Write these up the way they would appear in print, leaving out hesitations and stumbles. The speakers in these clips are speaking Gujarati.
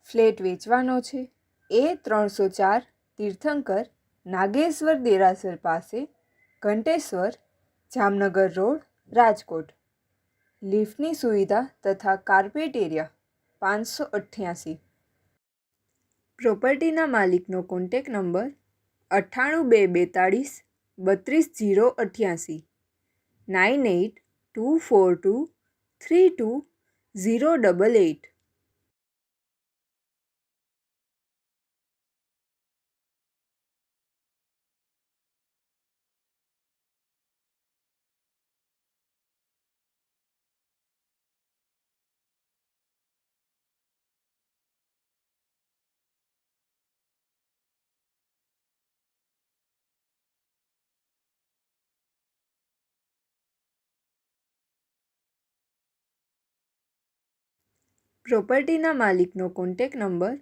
ફ્લેટ વેચવાનો છે. A304 તીર્થંકર નાગેશ્વર દેરાસર પાસે, ઘંટેશ્વર, જામનગર રોડ, રાજકોટ. લિફ્ટની સુવિધા તથા કાર્પેટ એરિયા 588. પ્રોપર્ટીના માલિકનો કોન્ટેક નંબર 98 242 32 088 98242 32088. પ્રોપર્ટીના માલિકનો કોન્ટેક નંબર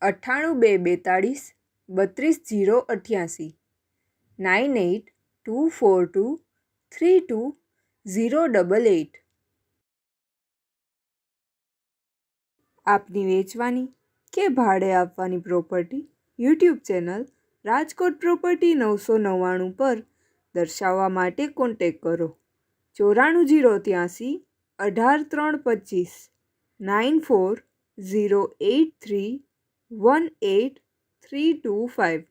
98 242 32 088 98242 32088. આપની વેચવાની કે ભાડે આપવાની property YouTube channel Rajkot property 999 પર દર્શાવવા માટે કોન્ટેક કરો. 94 083 18 325 94 083 18 325.